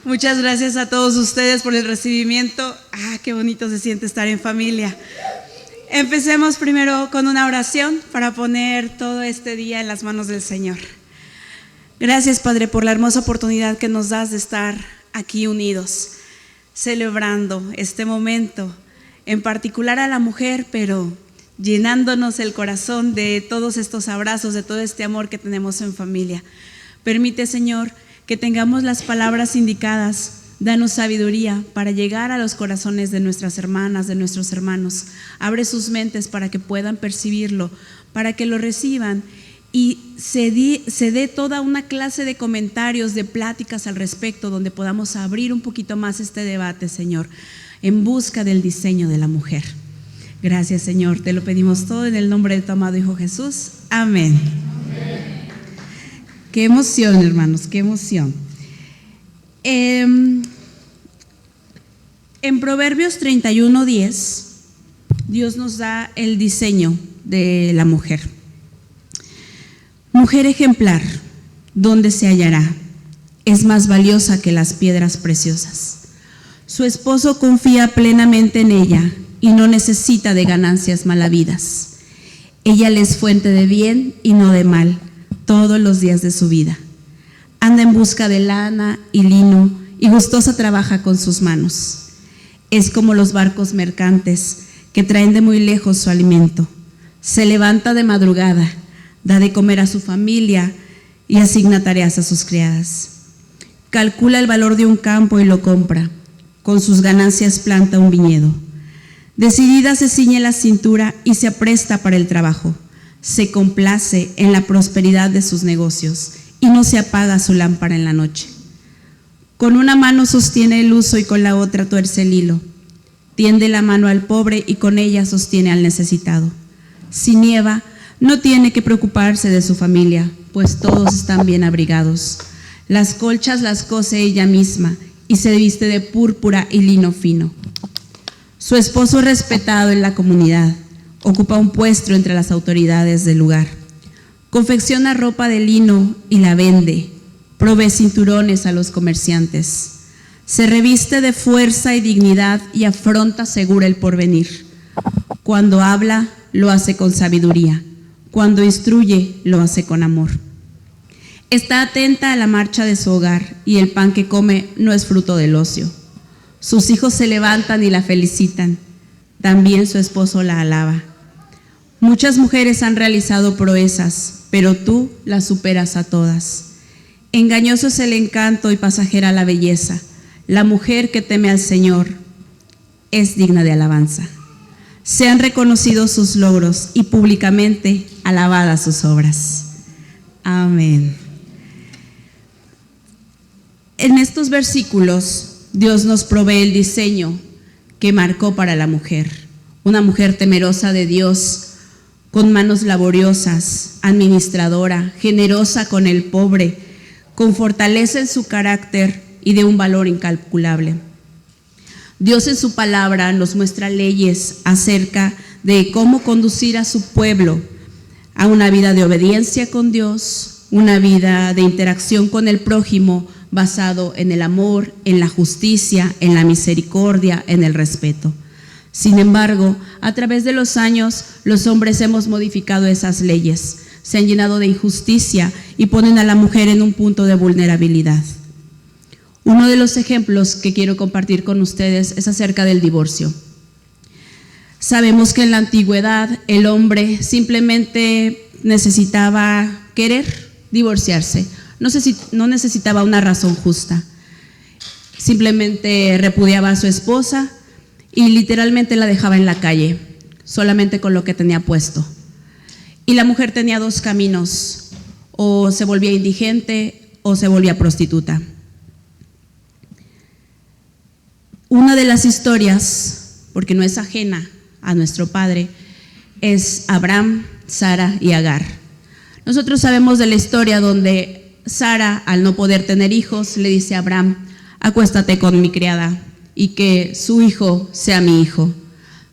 Muchas gracias a todos ustedes por el recibimiento. Qué bonito se siente estar en familia. Empecemos primero con una oración para poner todo este día en las manos del Señor. Gracias, Padre, por la hermosa oportunidad que nos das de estar aquí unidos, celebrando este momento, en particular a la mujer, pero llenándonos el corazón de todos estos abrazos, de todo este amor que tenemos en familia. Permite, Señor, que tengamos las palabras indicadas. Danos sabiduría para llegar a los corazones de nuestras hermanas, de nuestros hermanos. Abre sus mentes para que puedan percibirlo, para que lo reciban y se dé toda una clase de comentarios, de pláticas al respecto, donde podamos abrir un poquito más este debate, Señor, en busca del diseño de la mujer. Gracias, Señor, te lo pedimos todo en el nombre de tu amado Hijo Jesús. Amén. Amén. Qué emoción, hermanos, qué emoción. En Proverbios 31:10, Dios nos da el diseño de la mujer. Mujer ejemplar, ¿dónde se hallará? Es más valiosa que las piedras preciosas. Su esposo confía plenamente en ella y no necesita de ganancias malavidas. Ella le es fuente de bien y no de mal todos los días de su vida. Anda en busca de lana y lino y gustosa trabaja con sus manos. Es como los barcos mercantes que traen de muy lejos su alimento. Se levanta de madrugada, da de comer a su familia y asigna tareas a sus criadas. Calcula el valor de un campo y lo compra. Con sus ganancias planta un viñedo. Decidida se ciñe la cintura y se apresta para el trabajo. Se complace en la prosperidad de sus negocios y no se apaga su lámpara en la noche. Con una mano sostiene el uso y con la otra tuerce el hilo. Tiende la mano al pobre y con ella sostiene al necesitado. Si nieva, no tiene que preocuparse de su familia, pues todos están bien abrigados. Las colchas las cose ella misma y se viste de púrpura y lino fino. Su esposo es respetado en la comunidad, ocupa un puesto entre las autoridades del lugar. Confecciona ropa de lino y la vende, provee cinturones a los comerciantes. Se reviste de fuerza y dignidad y afronta segura el porvenir. Cuando habla, lo hace con sabiduría. Cuando instruye, lo hace con amor. Está atenta a la marcha de su hogar y el pan que come no es fruto del ocio. Sus hijos se levantan y la felicitan. También su esposo la alaba. Muchas mujeres han realizado proezas, pero tú las superas a todas. Engañoso es el encanto y pasajera la belleza. La mujer que teme al Señor es digna de alabanza. Sean reconocidos sus logros y públicamente alabadas sus obras. Amén. En estos versículos, Dios nos provee el diseño que marcó para la mujer. Una mujer temerosa de Dios, con manos laboriosas, administradora, generosa con el pobre, con fortaleza en su carácter y de un valor incalculable. Dios en su palabra nos muestra leyes acerca de cómo conducir a su pueblo a una vida de obediencia con Dios, una vida de interacción con el prójimo basado en el amor, en la justicia, en la misericordia, en el respeto. Sin embargo, a través de los años, los hombres hemos modificado esas leyes, se han llenado de injusticia y ponen a la mujer en un punto de vulnerabilidad. Uno de los ejemplos que quiero compartir con ustedes es acerca del divorcio. Sabemos que en la antigüedad el hombre simplemente necesitaba querer divorciarse, no necesitaba una razón justa. Simplemente repudiaba a su esposa y literalmente la dejaba en la calle, solamente con lo que tenía puesto. Y la mujer tenía dos caminos: o se volvía indigente o se volvía prostituta. Una de las historias, porque no es ajena a nuestro padre, es Abraham, Sara y Agar. Nosotros sabemos de la historia donde Sara, al no poder tener hijos, le dice a Abraham: acuéstate con mi criada y que su hijo sea mi hijo.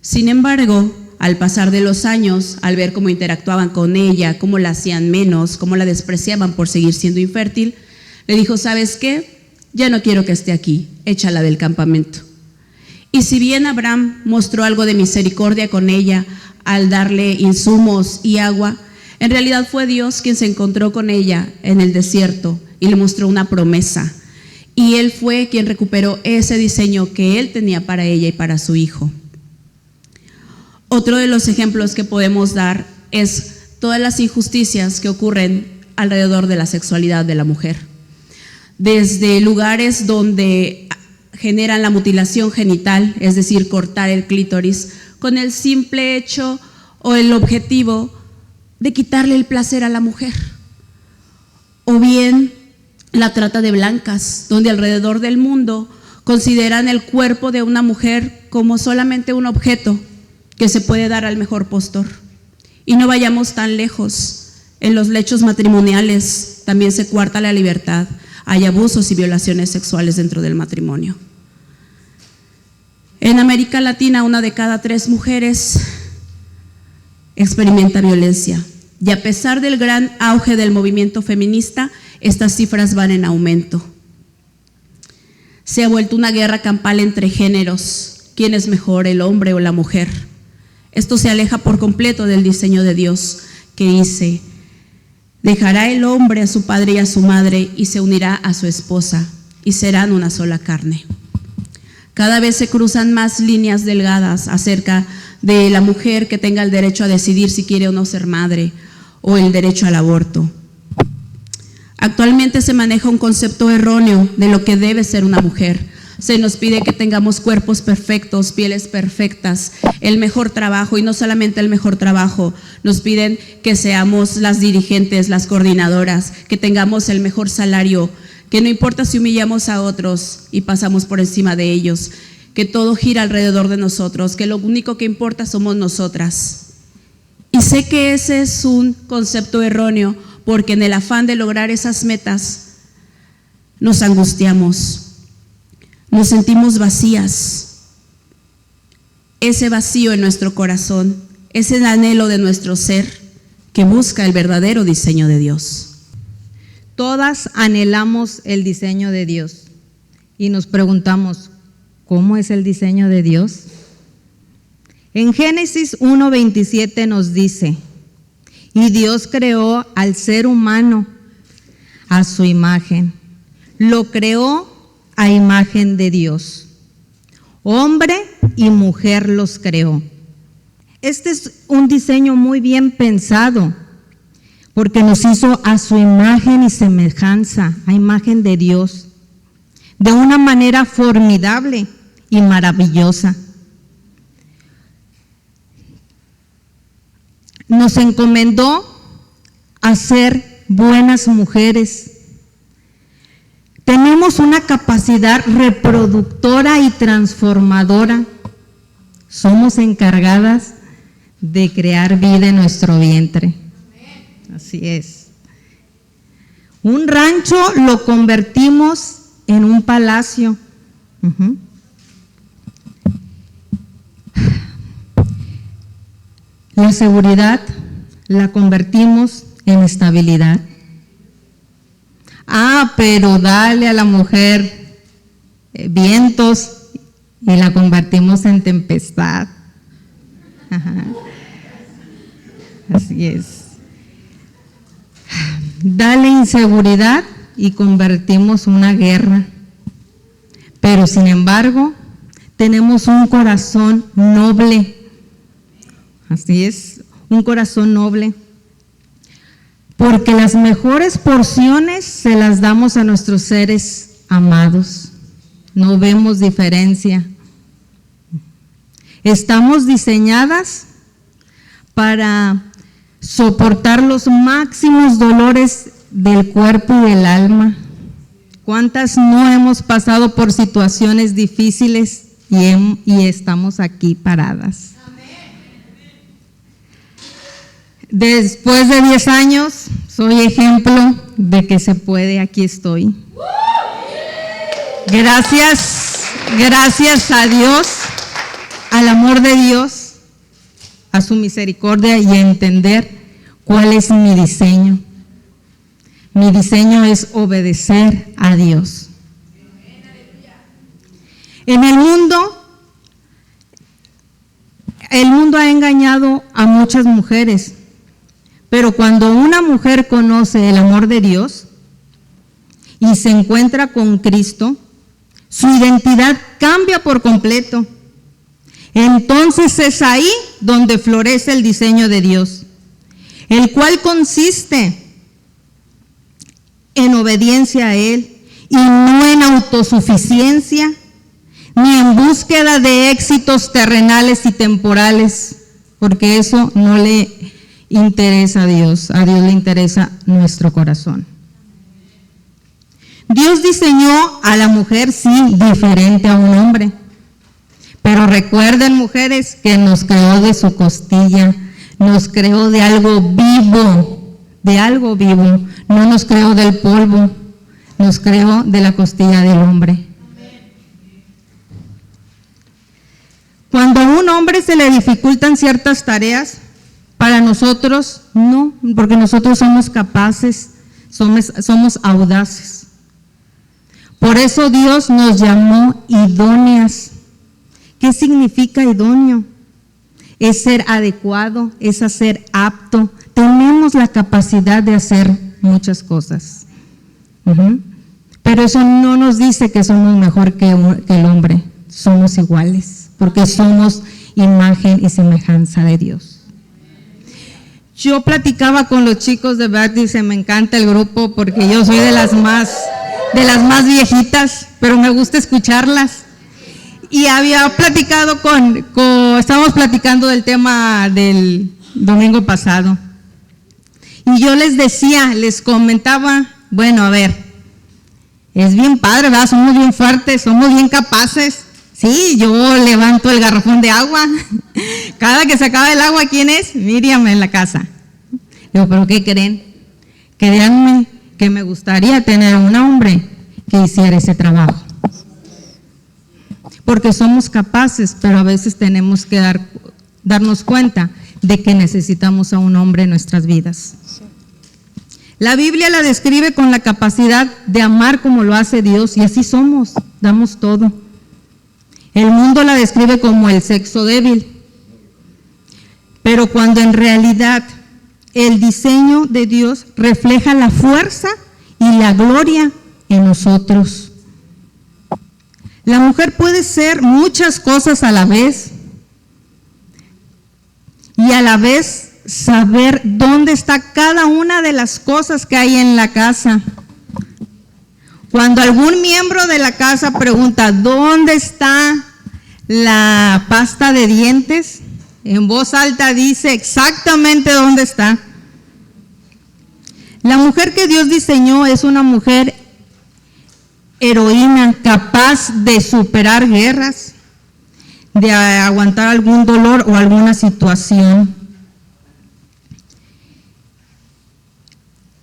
Sin embargo, al pasar de los años, al ver cómo interactuaban con ella, cómo la hacían menos, cómo la despreciaban por seguir siendo infértil, le dijo: ¿sabes qué? ya no quiero que esté aquí, échala del campamento. Y si bien Abraham mostró algo de misericordia con ella al darle insumos y agua, en realidad fue Dios quien se encontró con ella en el desierto y le mostró una promesa. Y él fue quien recuperó ese diseño que él tenía para ella y para su hijo. Otro de los ejemplos que podemos dar es todas las injusticias que ocurren alrededor de la sexualidad de la mujer. Desde lugares donde generan la mutilación genital, es decir, cortar el clítoris, con el simple hecho o el objetivo de quitarle el placer a la mujer. O bien la trata de blancas, donde alrededor del mundo consideran el cuerpo de una mujer como solamente un objeto que se puede dar al mejor postor. Y no vayamos tan lejos, en los lechos matrimoniales también se coarta la libertad, hay abusos y violaciones sexuales dentro del matrimonio. En América Latina, 1 de cada 3 mujeres experimenta violencia, y a pesar del gran auge del movimiento feminista, estas cifras van en aumento. Se ha vuelto una guerra campal entre géneros, quién es mejor, el hombre o la mujer. Esto se aleja por completo del diseño de Dios, que dice: dejará el hombre a su padre y a su madre y se unirá a su esposa y serán una sola carne. Cada vez se cruzan más líneas delgadas acerca de la mujer que tenga el derecho a decidir si quiere o no ser madre, o el derecho al aborto. Actualmente se maneja un concepto erróneo de lo que debe ser una mujer. Se nos pide que tengamos cuerpos perfectos, pieles perfectas, el mejor trabajo, y no solamente el mejor trabajo, nos piden que seamos las dirigentes, las coordinadoras, que tengamos el mejor salario, que no importa si humillamos a otros y pasamos por encima de ellos, que todo gira alrededor de nosotros, que lo único que importa somos nosotras. Y sé que ese es un concepto erróneo, porque en el afán de lograr esas metas nos angustiamos. Nos sentimos vacías. Ese vacío en nuestro corazón es el anhelo de nuestro ser que busca el verdadero diseño de Dios. Todas anhelamos el diseño de Dios y nos preguntamos, ¿cómo es el diseño de Dios? En Génesis 1:27 nos dice: y Dios creó al ser humano a su imagen, lo creó a imagen de Dios. Hombre y mujer los creó. Este es un diseño muy bien pensado, porque nos hizo a su imagen y semejanza, a imagen de Dios, de una manera formidable y maravillosa. Nos encomendó a ser buenas mujeres. Tenemos una capacidad reproductora y transformadora. Somos encargadas de crear vida en nuestro vientre. Así es. Un rancho lo convertimos en un palacio. La seguridad la convertimos en estabilidad. Pero dale a la mujer vientos y la convertimos en tempestad. Así es. Dale inseguridad y convertimos una guerra. Pero sin embargo, tenemos un corazón noble. Así es, un corazón noble. Porque las mejores porciones se las damos a nuestros seres amados. No vemos diferencia. Estamos diseñadas para soportar los máximos dolores del cuerpo y del alma. ¿Cuántas no hemos pasado por situaciones difíciles y estamos aquí paradas? Después de 10 años, soy ejemplo de que se puede, aquí estoy. Gracias a Dios, al amor de Dios, a su misericordia y a entender cuál es mi diseño. Mi diseño es obedecer a Dios. En el mundo ha engañado a muchas mujeres, pero cuando una mujer conoce el amor de Dios y se encuentra con Cristo, su identidad cambia por completo. Entonces es ahí donde florece el diseño de Dios, el cual consiste en obediencia a Él y no en autosuficiencia, ni en búsqueda de éxitos terrenales y temporales, porque eso no le interesa a Dios le interesa nuestro corazón. Dios diseñó a la mujer, sí, diferente a un hombre, pero recuerden, mujeres, que nos creó de su costilla, nos creó de algo vivo, no nos creó del polvo, nos creó de la costilla del hombre. Cuando a un hombre se le dificultan ciertas tareas, para nosotros no, porque nosotros somos capaces, somos audaces. Por eso Dios nos llamó idóneas. ¿Qué significa idóneo? Es ser adecuado, es ser apto. Tenemos la capacidad de hacer muchas cosas. Pero eso no nos dice que somos mejor que el hombre. Somos iguales, porque somos imagen y semejanza de Dios. Yo platicaba con los chicos de Baptist, me encanta el grupo porque yo soy de las más viejitas, pero me gusta escucharlas. Y había platicado estábamos platicando del tema del domingo pasado. Y yo les comentaba, bueno, a ver, es bien padre, ¿verdad? Somos bien fuertes, somos bien capaces. Sí, yo levanto el garrafón de agua. Cada que se acaba el agua, ¿quién es? Miriam en la casa. Digo, ¿pero qué creen? Créanme que me gustaría tener un hombre que hiciera ese trabajo. Porque somos capaces, pero a veces tenemos que darnos cuenta de que necesitamos a un hombre en nuestras vidas. La Biblia la describe con la capacidad de amar como lo hace Dios, y así somos, damos todo. El mundo la describe como el sexo débil, pero cuando en realidad el diseño de Dios refleja la fuerza y la gloria en nosotros. La mujer puede ser muchas cosas a la vez y a la vez saber dónde está cada una de las cosas que hay en la casa. Cuando algún miembro de la casa pregunta, ¿dónde está la pasta de dientes? En voz alta dice exactamente dónde está. La mujer que Dios diseñó es una mujer heroína, capaz de superar guerras, de aguantar algún dolor o alguna situación,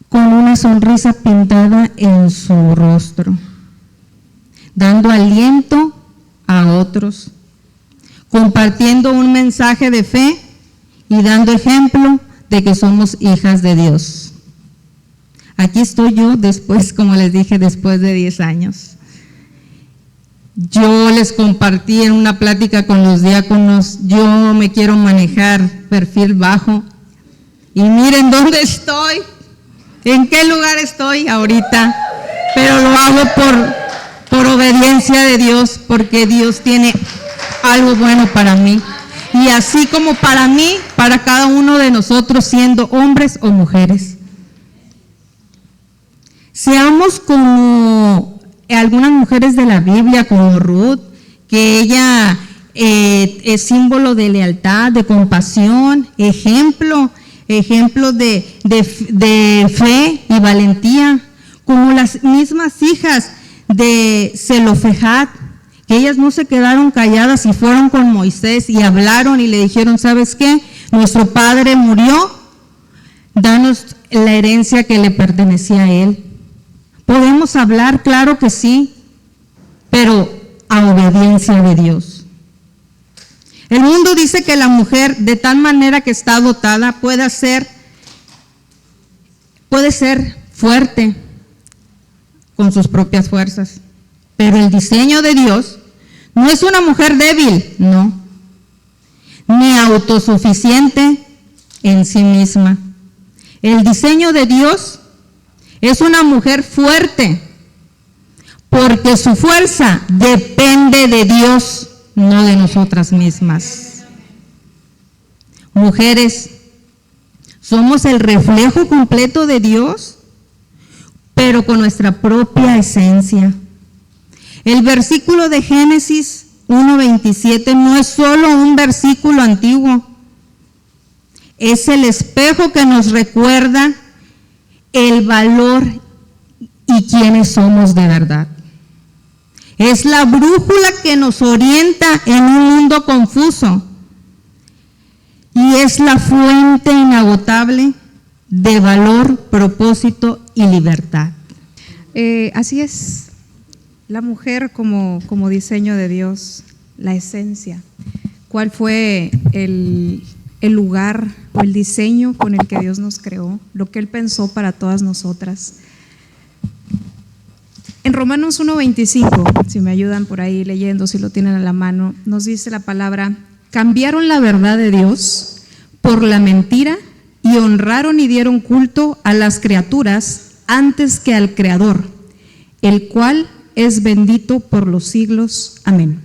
con una sonrisa pintada en su rostro, dando aliento a otros, compartiendo un mensaje de fe y dando ejemplo de que somos hijas de Dios. Aquí estoy yo después, como les dije, después de 10 años. Yo les compartí en una plática con los diáconos, yo me quiero manejar perfil bajo y miren dónde estoy, en qué lugar estoy ahorita, pero lo hago por obediencia de Dios, porque Dios tiene algo bueno para mí. Y así como para mí, para cada uno de nosotros, siendo hombres o mujeres. Seamos como algunas mujeres de la Biblia, como Ruth, que ella es símbolo de lealtad, de compasión, ejemplo de fe y valentía, como las mismas hijas de Zelofejad, que ellas no se quedaron calladas y fueron con Moisés y hablaron y le dijeron, ¿sabes qué? Nuestro padre murió, danos la herencia que le pertenecía a él. Podemos hablar, claro que sí, pero a obediencia de Dios. El mundo dice que la mujer, de tal manera que está dotada, puede ser fuerte con sus propias fuerzas, pero el diseño de Dios No es una mujer débil, no, ni autosuficiente en sí misma. El diseño de Dios es una mujer fuerte, porque su fuerza depende de Dios, no de nosotras mismas. Mujeres, somos el reflejo completo de Dios, pero con nuestra propia esencia. El versículo de Génesis 1:27 no es solo un versículo antiguo, es el espejo que nos recuerda el valor y quiénes somos de verdad. Es la brújula que nos orienta en un mundo confuso y es la fuente inagotable de valor, propósito y libertad. Así es, la mujer como diseño de Dios, la esencia. ¿Cuál fue el lugar o el diseño con el que Dios nos creó? Lo que Él pensó para todas nosotras. En Romanos 1:25, si me ayudan por ahí leyendo, si lo tienen a la mano, nos dice la palabra: cambiaron la verdad de Dios por la mentira y honraron y dieron culto a las criaturas antes que al Creador, el cual es bendito por los siglos. Amén.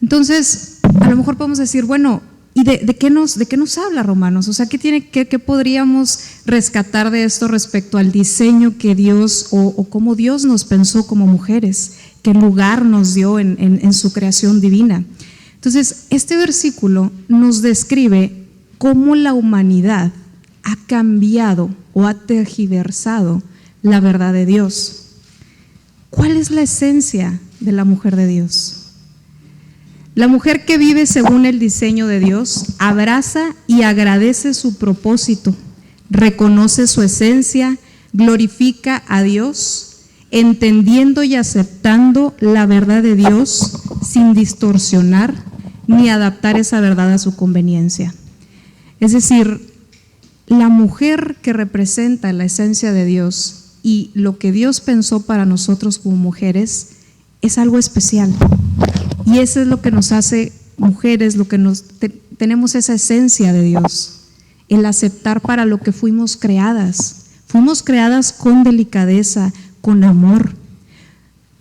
Entonces, a lo mejor podemos decir, bueno, ¿y de qué nos habla Romanos? O sea, ¿qué podríamos rescatar de esto respecto al diseño que Dios o cómo Dios nos pensó como mujeres? ¿Qué lugar nos dio en su creación divina? Entonces, este versículo nos describe cómo la humanidad ha cambiado o ha tergiversado la verdad de Dios. ¿Cuál es la esencia de la mujer de Dios? La mujer que vive según el diseño de Dios abraza y agradece su propósito, reconoce su esencia, glorifica a Dios, entendiendo y aceptando la verdad de Dios sin distorsionar ni adaptar esa verdad a su conveniencia. Es decir, la mujer que representa la esencia de Dios y lo que Dios pensó para nosotros como mujeres es algo especial. Y eso es lo que nos hace mujeres, lo que tenemos esa esencia de Dios, el aceptar para lo que fuimos creadas. Fuimos creadas con delicadeza, con amor.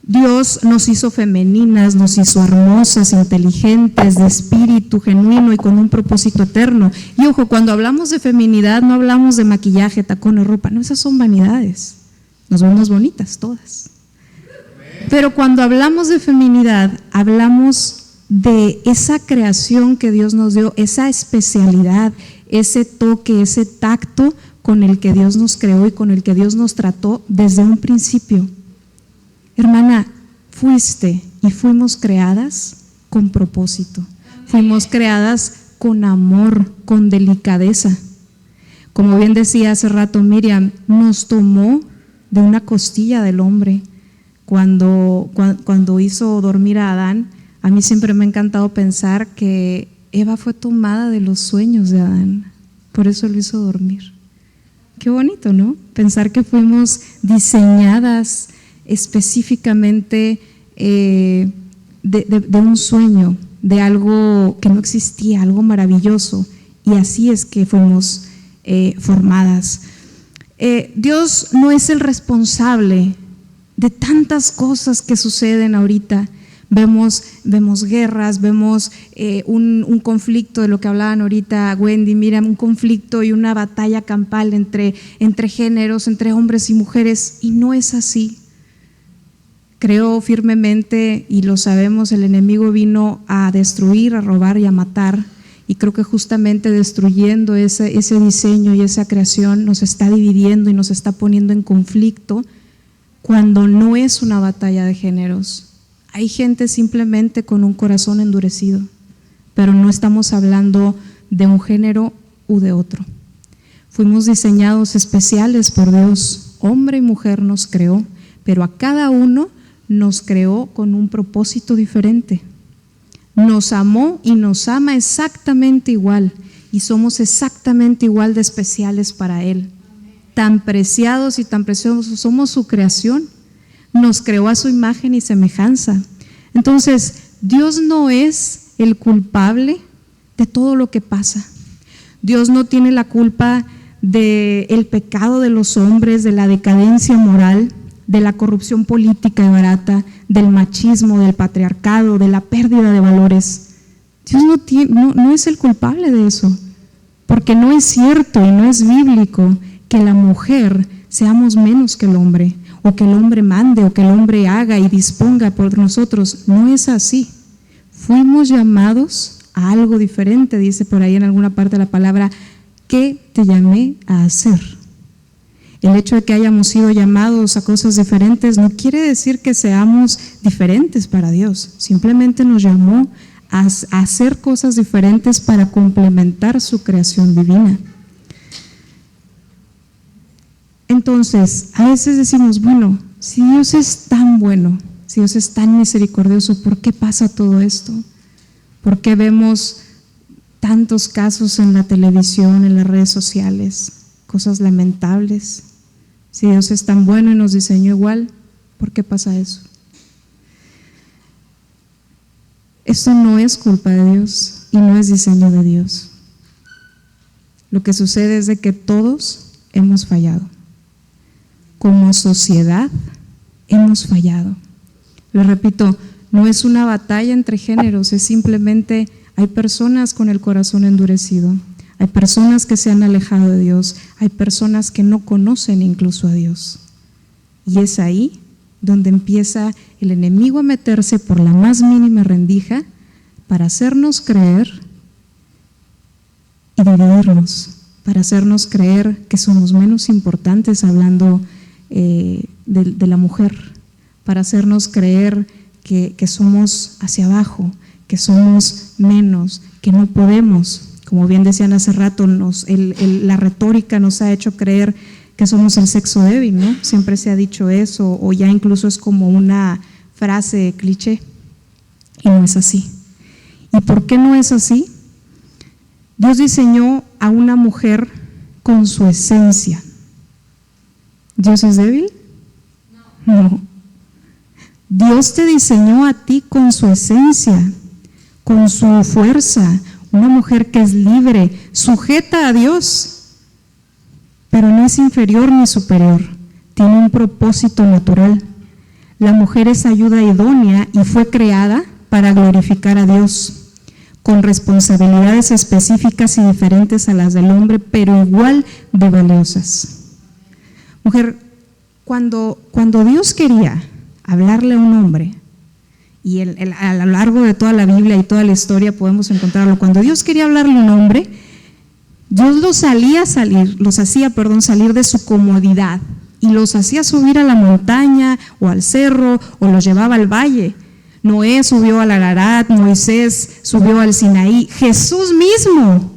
Dios nos hizo femeninas, nos hizo hermosas, inteligentes, de espíritu genuino y con un propósito eterno. Y ojo, cuando hablamos de feminidad no hablamos de maquillaje, tacones, ropa, no, esas son vanidades. Nos vemos bonitas todas. Pero cuando hablamos de feminidad, hablamos de esa creación que Dios nos dio, esa especialidad, ese toque, ese tacto con el que Dios nos creó y con el que Dios nos trató desde un principio. Hermana, fuiste y fuimos creadas con propósito, fuimos creadas con amor, con delicadeza. Como bien decía hace rato Miriam, nos tomó de una costilla del hombre. Cuando hizo dormir a Adán, a mí siempre me ha encantado pensar que Eva fue tomada de los sueños de Adán, por eso lo hizo dormir. Qué bonito, ¿no? Pensar que fuimos diseñadas específicamente de un sueño, de algo que no existía, algo maravilloso, y así es que fuimos formadas. Dios no es el responsable de tantas cosas que suceden ahorita. Vemos guerras, vemos un conflicto de lo que hablaban ahorita Wendy, mira, un conflicto y una batalla campal entre géneros, entre hombres y mujeres, y no es así. Creo firmemente, y lo sabemos, el enemigo vino a destruir, a robar y a matar, y creo que justamente destruyendo ese diseño y esa creación nos está dividiendo y nos está poniendo en conflicto, cuando no es una batalla de géneros. Hay gente simplemente con un corazón endurecido, pero no estamos hablando de un género u de otro. Fuimos diseñados especiales por Dios, hombre y mujer nos creó, pero a cada uno nos creó con un propósito diferente. Nos amó y nos ama exactamente igual, y somos exactamente igual de especiales para Él. Tan preciados y tan preciosos somos su creación, nos creó a su imagen y semejanza. Entonces, Dios no es el culpable de todo lo que pasa. Dios no tiene la culpa del pecado de los hombres, de la decadencia moral, de la corrupción política y barata, del machismo, del patriarcado, de la pérdida de valores. Dios no es el culpable de eso, porque no es cierto y no es bíblico que la mujer seamos menos que el hombre, o que el hombre mande, o que el hombre haga y disponga por nosotros. No es así. Fuimos llamados a algo diferente, dice por ahí en alguna parte de la palabra, ¿qué te llamé a hacer? El hecho de que hayamos sido llamados a cosas diferentes no quiere decir que seamos diferentes para Dios, simplemente nos llamó a hacer cosas diferentes para complementar su creación divina. Entonces, a veces decimos, bueno, si Dios es tan bueno, si Dios es tan misericordioso, ¿por qué pasa todo esto? ¿Por qué vemos tantos casos en la televisión, en las redes sociales, cosas lamentables? Si Dios es tan bueno y nos diseñó igual, ¿por qué pasa eso? Esto no es culpa de Dios y no es diseño de Dios. Lo que sucede es de que todos hemos fallado. Como sociedad hemos fallado. Lo repito, no es una batalla entre géneros, es simplemente hay personas con el corazón endurecido, hay personas que se han alejado de Dios, hay personas que no conocen incluso a Dios. Y es ahí donde empieza el enemigo a meterse por la más mínima rendija para hacernos creer y dividirnos, para hacernos creer que somos menos importantes, hablando de la mujer, para hacernos creer que somos hacia abajo, que somos menos, que no podemos. Como bien decían hace rato, la retórica nos ha hecho creer que somos el sexo débil, ¿no? Siempre se ha dicho eso, o ya incluso es como una frase cliché, y no es así. ¿Y por qué no es así? Dios diseñó a una mujer con su esencia. ¿Dios es débil? No. Dios te diseñó a ti con su esencia, con su fuerza, una mujer que es libre, sujeta a Dios, pero no es inferior ni superior, tiene un propósito natural. La mujer es ayuda idónea y fue creada para glorificar a Dios, con responsabilidades específicas y diferentes a las del hombre, pero igual de valiosas. Mujer, cuando Dios quería hablarle a un hombre, y a lo largo de toda la Biblia y toda la historia podemos encontrarlo, cuando Dios quería hablarle a un hombre, Dios los hacía salir de su comodidad y los hacía subir a la montaña o al cerro o los llevaba al valle. Noé subió al Ararat, Moisés subió al Sinaí, Jesús mismo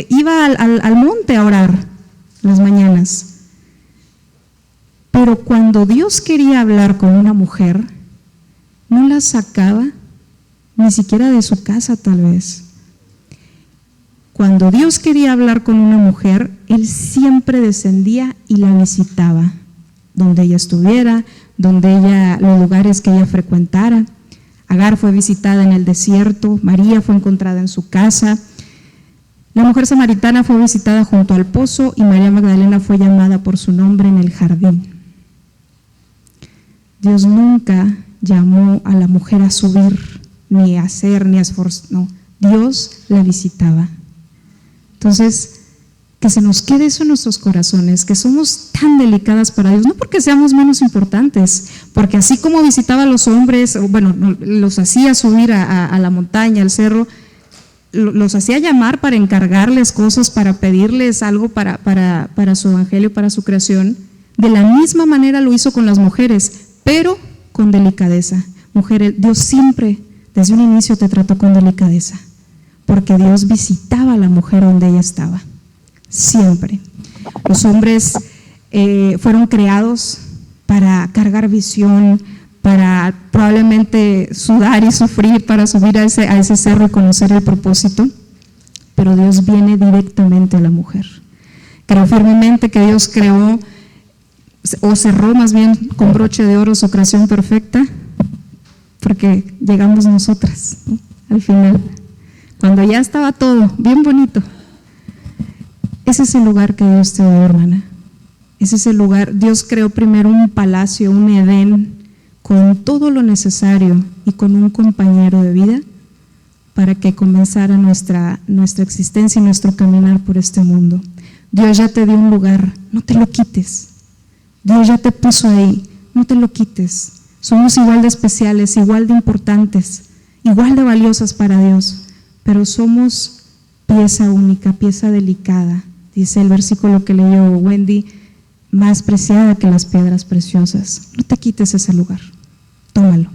iba al monte a orar las mañanas. Pero cuando Dios quería hablar con una mujer, no la sacaba ni siquiera de su casa tal vez. Cuando Dios quería hablar con una mujer, Él siempre descendía y la visitaba, donde ella estuviera, los lugares que ella frecuentara. Agar fue visitada en el desierto, María fue encontrada en su casa, la mujer samaritana fue visitada junto al pozo y María Magdalena fue llamada por su nombre en el jardín. Dios nunca llamó a la mujer a subir, ni a hacer, ni a esforzar, no, Dios la visitaba. Entonces, que se nos quede eso en nuestros corazones, que somos tan delicadas para Dios, no porque seamos menos importantes, porque así como visitaba a los hombres, bueno, los hacía subir a la montaña, al cerro, los hacía llamar para encargarles cosas, para pedirles algo para su evangelio, para su creación. De la misma manera lo hizo con las mujeres, pero con delicadeza. Mujeres, Dios siempre, desde un inicio te trató con delicadeza, porque Dios visitaba a la mujer donde ella estaba. Siempre. Los hombres fueron creados para cargar visión, para probablemente sudar y sufrir para subir a ese cerro y conocer el propósito, pero Dios viene directamente a la mujer. Creo firmemente que Dios creó o cerró más bien con broche de oro su creación perfecta porque llegamos nosotras, ¿no? Al final, cuando ya estaba todo bien bonito. Ese es el lugar que Dios te dio, hermana. Ese es el lugar. Dios creó primero un palacio, un Edén, con todo lo necesario y con un compañero de vida para que comenzara nuestra existencia y nuestro caminar por este mundo. Dios ya te dio un lugar, no te lo quites. Dios ya te puso ahí, no te lo quites. Somos igual de especiales, igual de importantes, igual de valiosas para Dios, pero somos pieza única, pieza delicada. Dice el versículo que leyó Wendy, más preciada que las piedras preciosas. No te quites ese lugar, tómalo.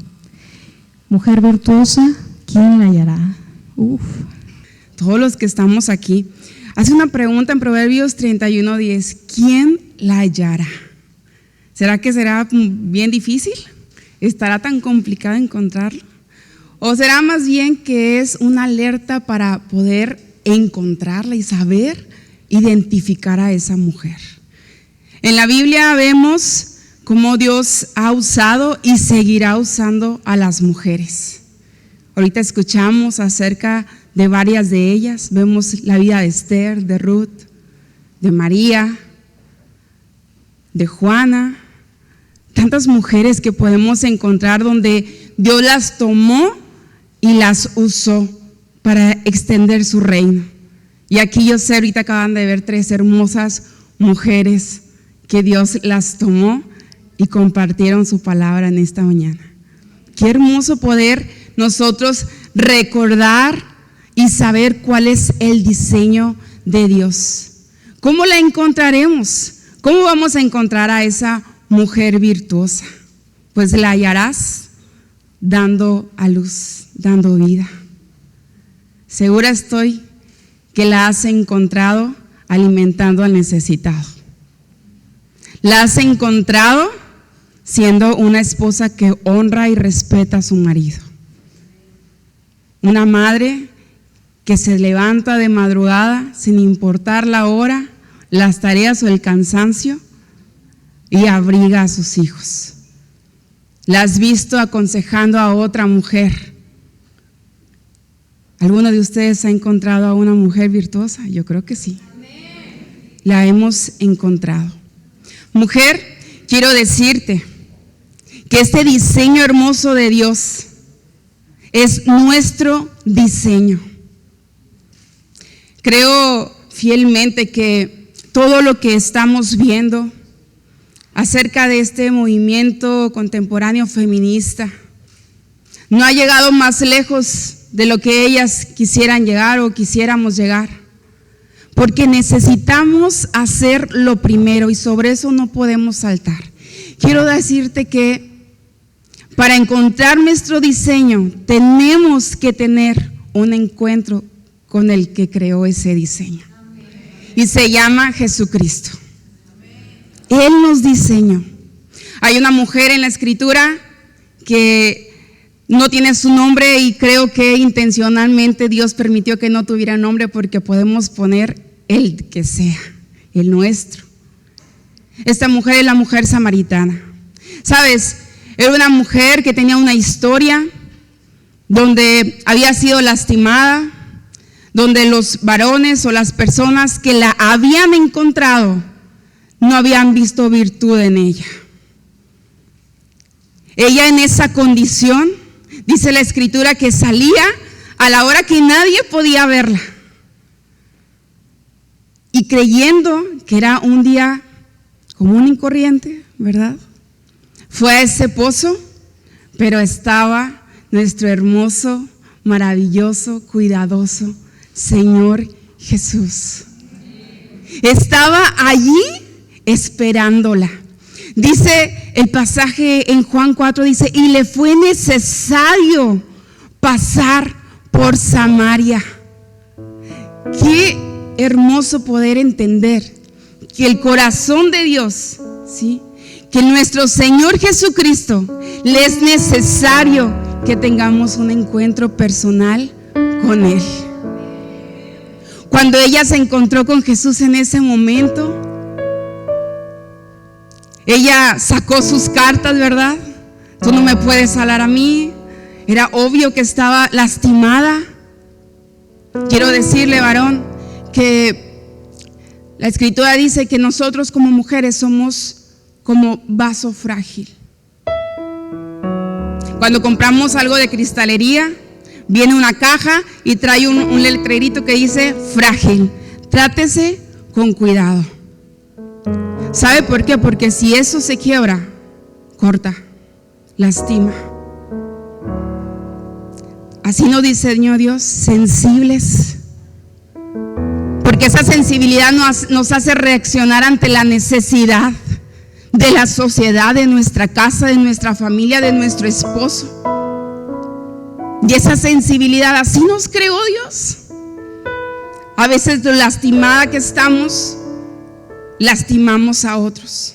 Mujer virtuosa, ¿quién la hallará? Todos los que estamos aquí, hace una pregunta en Proverbios 31:10, ¿quién la hallará? ¿Será que será bien difícil? ¿Estará tan complicado encontrarlo? ¿O será más bien que es una alerta para poder encontrarla y saber identificar a esa mujer? En la Biblia vemos cómo Dios ha usado y seguirá usando a las mujeres. Ahorita escuchamos acerca de varias de ellas, vemos la vida de Esther, de Ruth, de María, de Juana, tantas mujeres que podemos encontrar donde Dios las tomó y las usó para extender su reino. Y aquí yo sé, ahorita acaban de ver 3 hermosas mujeres que Dios las tomó y compartieron su palabra en esta mañana. Qué hermoso poder nosotros recordar y saber cuál es el diseño de Dios. ¿Cómo la encontraremos? ¿Cómo vamos a encontrar a esa mujer virtuosa? Pues la hallarás dando a luz, dando vida. Segura estoy que la has encontrado alimentando al necesitado. La has encontrado siendo una esposa que honra y respeta a su marido. Una madre que se levanta de madrugada sin importar la hora, las tareas o el cansancio y abriga a sus hijos. La has visto aconsejando a otra mujer. ¿Alguno de ustedes ha encontrado a una mujer virtuosa? Yo creo que sí. La hemos encontrado. Mujer, quiero decirte que este diseño hermoso de Dios es nuestro diseño. Creo fielmente que todo lo que estamos viendo acerca de este movimiento contemporáneo feminista no ha llegado más lejos de lo que ellas quisieran llegar o quisiéramos llegar, porque necesitamos hacer lo primero y sobre eso no podemos saltar. Quiero decirte que para encontrar nuestro diseño tenemos que tener un encuentro con el que creó ese diseño y se llama Jesucristo. Él nos diseñó. Hay una mujer en la escritura que no tiene su nombre y creo que intencionalmente Dios permitió que no tuviera nombre porque podemos poner el que sea, el nuestro. Esta mujer es la mujer samaritana. ¿Sabes? Era una mujer que tenía una historia donde había sido lastimada, donde los varones o las personas que la habían encontrado no habían visto virtud en ella. Ella en esa condición, dice la escritura, que salía a la hora que nadie podía verla y creyendo que era un día común y corriente, ¿verdad? Fue a ese pozo, pero estaba nuestro hermoso, maravilloso, cuidadoso Señor Jesús. Estaba allí esperándola. Dice el pasaje en Juan 4, dice, y le fue necesario pasar por Samaria. Qué hermoso poder entender que el corazón de Dios, ¿sí?, que nuestro Señor Jesucristo le es necesario que tengamos un encuentro personal con Él. Cuando ella se encontró con Jesús en ese momento, ella sacó sus cartas, ¿verdad? Tú no me puedes hablar a mí, Era obvio que estaba lastimada. Quiero decirle, varón, que la Escritura dice que nosotros como mujeres somos como vaso frágil. Cuando compramos algo de cristalería, viene una caja y trae un letrerito que dice frágil. Trátese con cuidado. ¿Sabe por qué? Porque si eso se quiebra, corta, lastima. Así nos diseñó Dios, sensibles. Porque esa sensibilidad nos hace reaccionar ante la necesidad de la sociedad, de nuestra casa, de nuestra familia, de nuestro esposo. Y esa sensibilidad, así nos creó Dios. A veces lo lastimada que estamos, lastimamos a otros.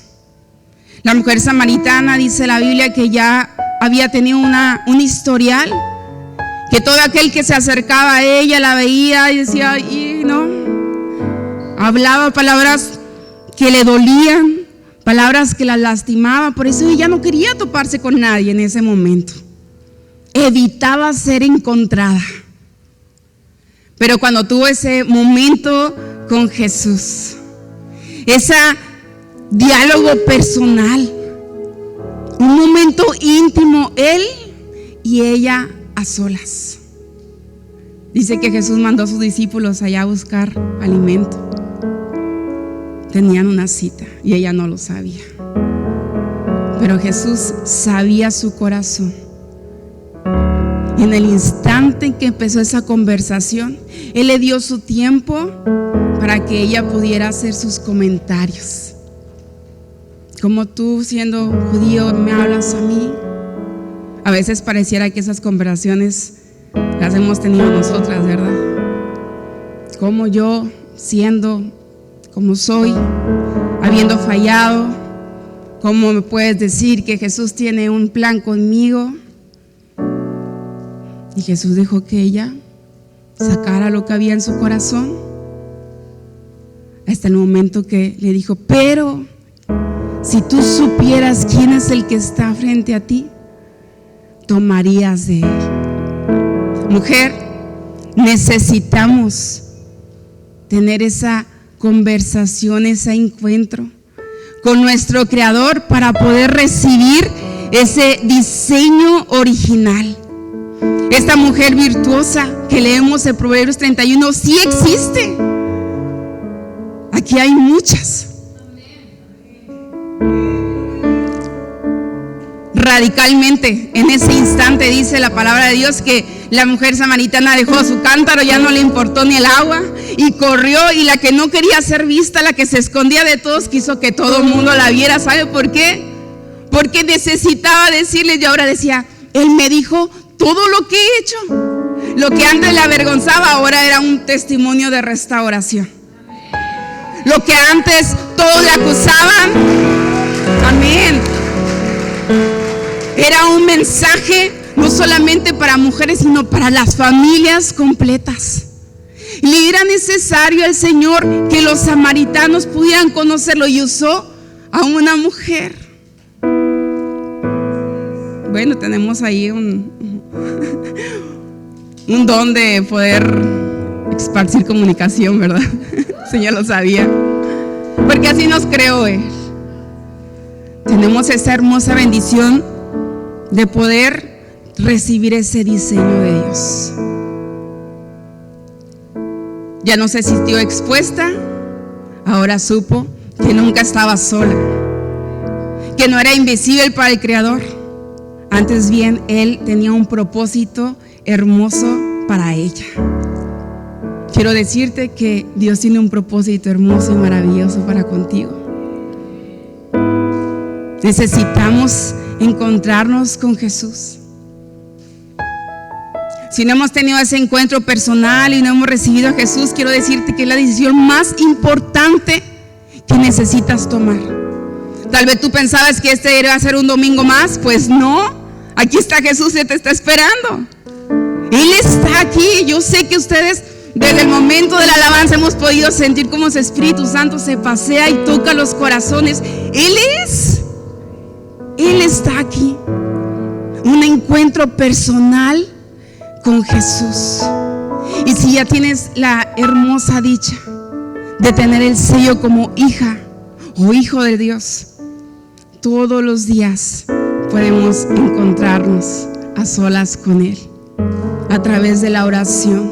La mujer samaritana, dice la Biblia, que ya había tenido un historial, que todo aquel que se acercaba a ella la veía y decía, y no, hablaba palabras que le dolían, palabras que la lastimaban. Por eso ella no quería toparse con nadie en ese momento. Evitaba ser encontrada. Pero cuando tuvo ese momento con Jesús, ese diálogo personal, un momento íntimo, él y ella a solas. Dice que Jesús mandó a sus discípulos allá a buscar alimento. Tenían una cita y ella no lo sabía. Pero Jesús sabía su corazón. Y en el instante en que empezó esa conversación, Él le dio su tiempo para que ella pudiera hacer sus comentarios. Como tú, siendo judío, me hablas a mí. A veces pareciera que esas conversaciones las hemos tenido nosotras, ¿verdad? Como yo, siendo como soy, habiendo fallado, ¿cómo me puedes decir que Jesús tiene un plan conmigo? Y Jesús dejó que ella sacara lo que había en su corazón, hasta el momento que le dijo, pero si tú supieras quién es el que está frente a ti, tomarías de él. Mujer, necesitamos tener esa conversación, ese encuentro con nuestro Creador para poder recibir ese diseño original. Esta mujer virtuosa que leemos en Proverbios 31 sí existe. Aquí hay muchas. Radicalmente, en ese instante dice la palabra de Dios que la mujer samaritana dejó su cántaro, ya no le importó ni el agua y corrió, y la que no quería ser vista, la que se escondía de todos, quiso que todo el mundo la viera. ¿Sabe por qué? Porque necesitaba decirles, y ahora decía, Él me dijo todo lo que he hecho. Lo que antes le avergonzaba ahora era un testimonio de restauración. Lo que antes todos le acusaban, amén, era un mensaje no solamente para mujeres, sino para las familias completas. Le era necesario al Señor que los samaritanos pudieran conocerlo, y usó a una mujer. Bueno, tenemos ahí un don de poder esparcir comunicación, ¿verdad? El Señor lo sabía, porque así nos creó Él. Tenemos esa hermosa bendición de poder recibir ese diseño de Dios. Ya no se sintió expuesta, ahora supo que nunca estaba sola, que no era invisible para el Creador. Antes bien, Él tenía un propósito hermoso para ella. Quiero decirte que Dios tiene un propósito hermoso y maravilloso para contigo. Necesitamos encontrarnos con Jesús. Si no hemos tenido ese encuentro personal y no hemos recibido a Jesús, quiero decirte que es la decisión más importante que necesitas tomar. Tal vez tú pensabas que este iba a ser un domingo más. Pues no, aquí está Jesús y te está esperando. Él está aquí. Yo sé que ustedes desde el momento de la alabanza hemos podido sentir cómo su Espíritu Santo se pasea y toca los corazones. Él está aquí. un encuentro personal con Jesús. Y si ya tienes la hermosa dicha de tener el sello como hija o hijo de Dios, todos los días podemos encontrarnos a solas con Él a través de la oración,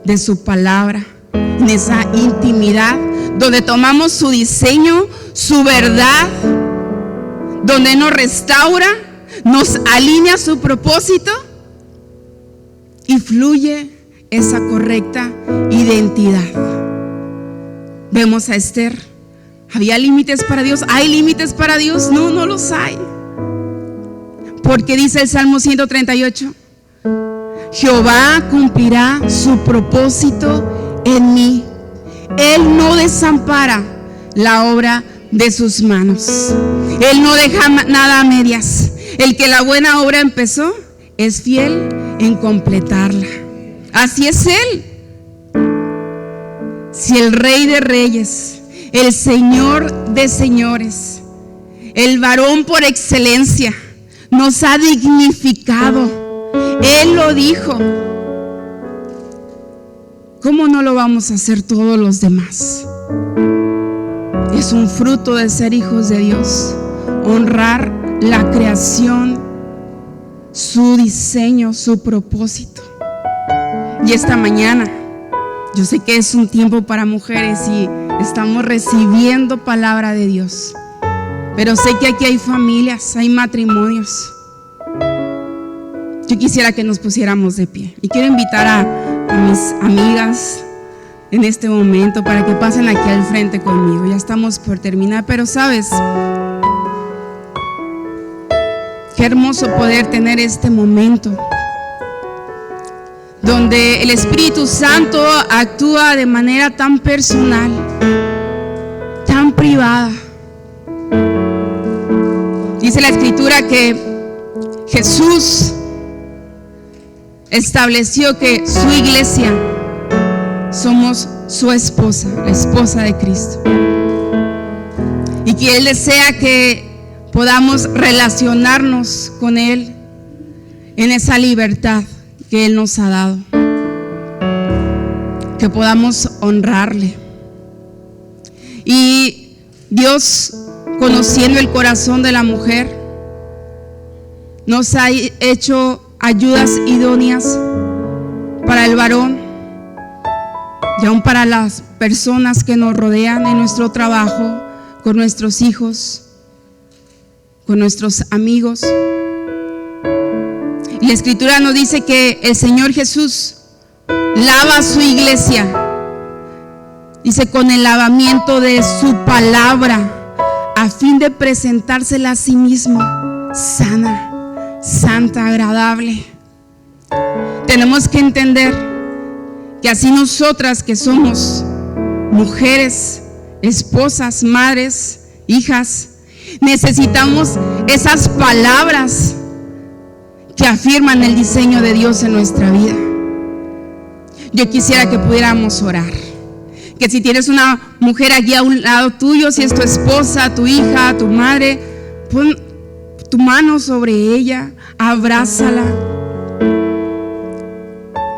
de su palabra, en esa intimidad donde tomamos su diseño, su verdad, donde nos restaura, nos alinea a su propósito y fluye esa correcta identidad. Vemos a Esther. ¿Había límites para Dios? ¿Hay límites para Dios? No, no los hay. Porque dice el Salmo 138, Jehová cumplirá su propósito en mí. Él no desampara la obra de sus manos. Él no deja nada a medias. El que la buena obra empezó es fiel en completarla. Así es Él. Si el Rey de Reyes, el Señor de señores, el varón por excelencia, nos ha dignificado, Él lo dijo, ¿cómo no lo vamos a hacer todos los demás? Es un fruto de ser hijos de Dios, honrar la creación, su diseño, su propósito. Y esta mañana, yo sé que es un tiempo para mujeres y estamos recibiendo palabra de Dios, pero sé que aquí hay familias, hay matrimonios. Yo quisiera que nos pusiéramos de pie y quiero invitar a mis amigas en este momento para que pasen aquí al frente conmigo. Ya estamos por terminar, pero sabes, qué hermoso poder tener este momento donde el Espíritu Santo actúa de manera tan personal, tan privada. Dice la Escritura que Jesús estableció que su iglesia somos su esposa, la esposa de Cristo, y que Él desea que podamos relacionarnos con Él en esa libertad que Él nos ha dado, que podamos honrarle. Y Dios, conociendo el corazón de la mujer, nos ha hecho ayudas idóneas para el varón y aún para las personas que nos rodean en nuestro trabajo, con nuestros hijos, con nuestros amigos. Y la Escritura nos dice que el Señor Jesús lava a su iglesia, dice, con el lavamiento de su palabra, a fin de presentársela a sí mismo sana, santa, agradable. Tenemos que entender que así nosotras que somos mujeres, esposas, madres, hijas, necesitamos esas palabras que afirman el diseño de Dios en nuestra vida. Yo quisiera que pudiéramos orar, que si tienes una mujer aquí a un lado tuyo, si es tu esposa, tu hija, tu madre, pon tu mano sobre ella, abrázala.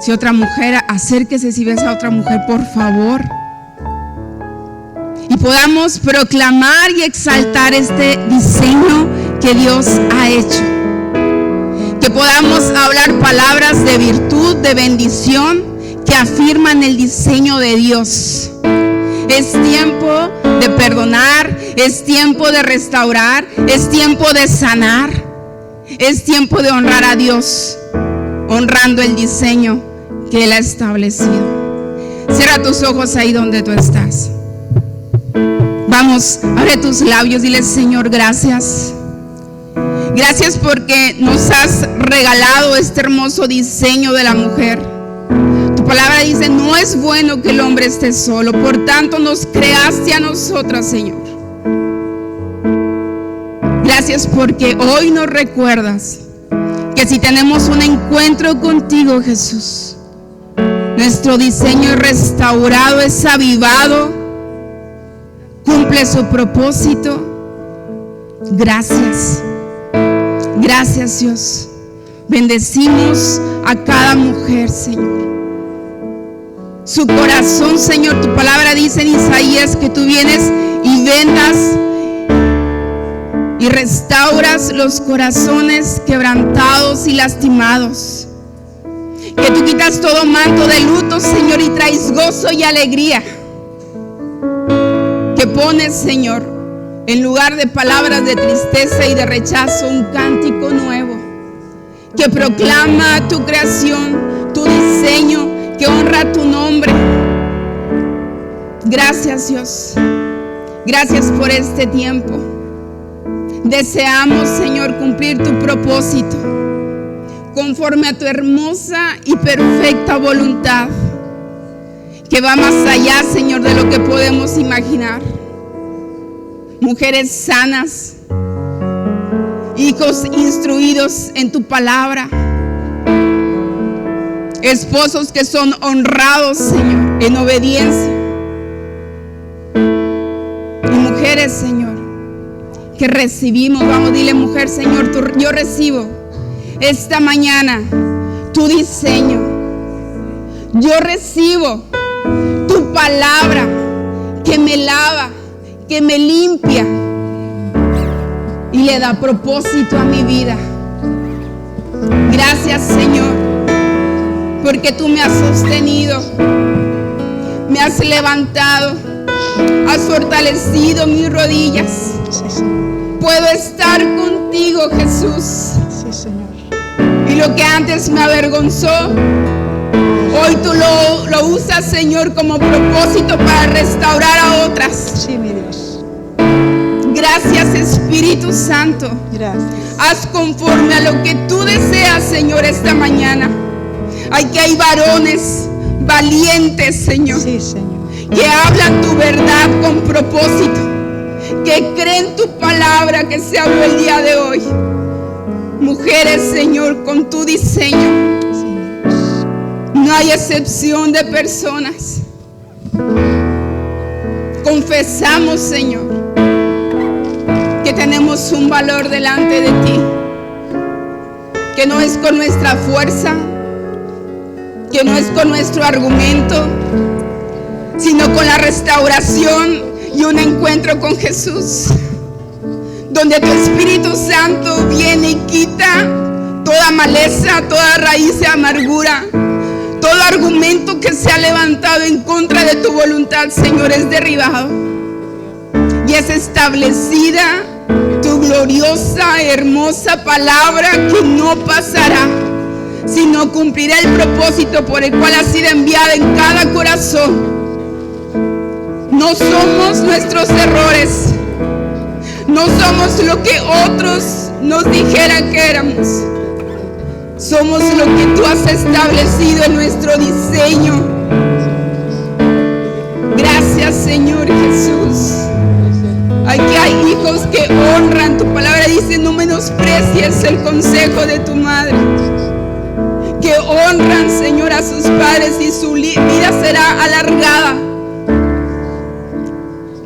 Si otra mujer, acérquese si ves a otra mujer, por favor. Y podamos proclamar y exaltar este diseño que Dios ha hecho. Que podamos hablar palabras de virtud, de bendición, que afirman el diseño de Dios. Es tiempo de perdonar, es tiempo de restaurar, es tiempo de sanar, es tiempo de honrar a Dios, honrando el diseño que Él ha establecido. Cierra tus ojos ahí donde tú estás. Vamos, abre tus labios, dile: Señor, gracias. Gracias porque nos has regalado este hermoso diseño de la mujer. Tu palabra dice: no es bueno que el hombre esté solo, por tanto nos creaste a nosotras, Señor. Gracias porque hoy nos recuerdas que si tenemos un encuentro contigo, Jesús, nuestro diseño es restaurado, es avivado, cumple su propósito. Gracias. Gracias, Dios. Bendecimos a cada mujer, Señor. Su corazón, Señor, tu palabra dice en Isaías que tú vienes y vendas y restauras los corazones quebrantados y lastimados. Que tú quitas todo manto de luto, Señor, y traes gozo y alegría. Que pones, Señor, en lugar de palabras de tristeza y de rechazo, un cántico nuevo. Que proclama tu creación, tu diseño, que honra tu nombre. Gracias, Dios. Gracias por este tiempo. Deseamos, Señor, cumplir tu propósito conforme a tu hermosa y perfecta voluntad, que va más allá, Señor, de lo que podemos imaginar. Mujeres sanas, hijos instruidos en tu palabra, esposos que son honrados, Señor, en obediencia, y mujeres, Señor, que recibimos. Vamos, dile, mujer, Señor, yo recibo esta mañana tu diseño. Yo recibo tu palabra que me lava, que me limpia y le da propósito a mi vida. Gracias, Señor, porque tú me has sostenido, me has levantado, has fortalecido mis rodillas. Puedo estar contigo, Jesús. Y lo que antes me avergonzó, hoy tú lo usas, Señor, como propósito para restaurar a otras. Sí, mi Dios. Gracias, Espíritu Santo. Gracias. Haz conforme a lo que tú deseas, Señor, esta mañana. Que hay varones valientes, Señor, Sí, Señor. que hablan tu verdad con propósito, que creen tu palabra que se habló el día de hoy. Mujeres, Señor, con tu diseño. Sí, mi Dios. No hay excepción de personas. Confesamos, Señor, que tenemos un valor delante de ti, que no es con nuestra fuerza, que no es con nuestro argumento, sino con la restauración y un encuentro con Jesús, donde tu Espíritu Santo viene y quita toda maleza, toda raíz de amargura, todo argumento que se ha levantado en contra de tu voluntad, Señor, es derribado y es establecida tu gloriosa, hermosa palabra que no pasará, sino cumplirá el propósito por el cual ha sido enviada en cada corazón. No somos nuestros errores, no somos lo que otros nos dijeran que éramos. Somos lo que tú has establecido en nuestro diseño. Gracias, Señor Jesús. Aquí hay hijos que honran. Tu palabra dice: no menosprecies el consejo de tu madre. Que honran, Señor, a sus padres y su vida será alargada.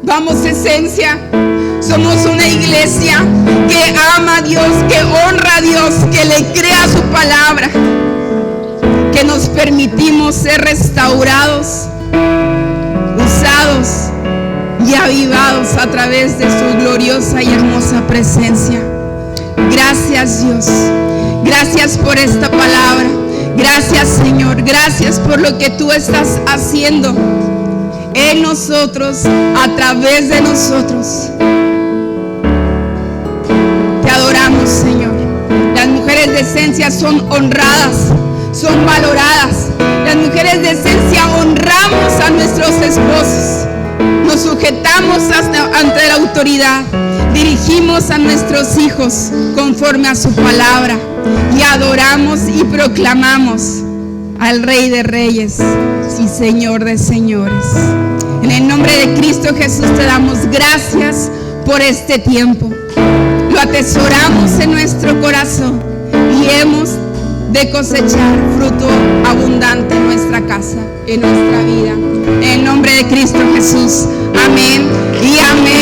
Vamos, Esencia. Somos una iglesia que ama a Dios, que honra a Dios, que le crea su palabra, que nos permitimos ser restaurados, usados y avivados a través de su gloriosa y hermosa presencia. Gracias, Dios. Gracias por esta palabra. Gracias, Señor. Gracias por lo que tú estás haciendo en nosotros, a través de nosotros. Te adoramos, Señor. Las mujeres de Esencia son honradas, son valoradas. Las mujeres de Esencia honramos a nuestros esposos, nos sujetamos ante la autoridad, dirigimos a nuestros hijos conforme a su palabra y adoramos y proclamamos al Rey de Reyes y Señor de Señores. En el nombre de Cristo Jesús te damos gracias por este tiempo. Lo atesoramos en nuestro corazón y hemos de cosechar fruto abundante en nuestra casa, en nuestra vida. En el nombre de Cristo Jesús. Amén y amén.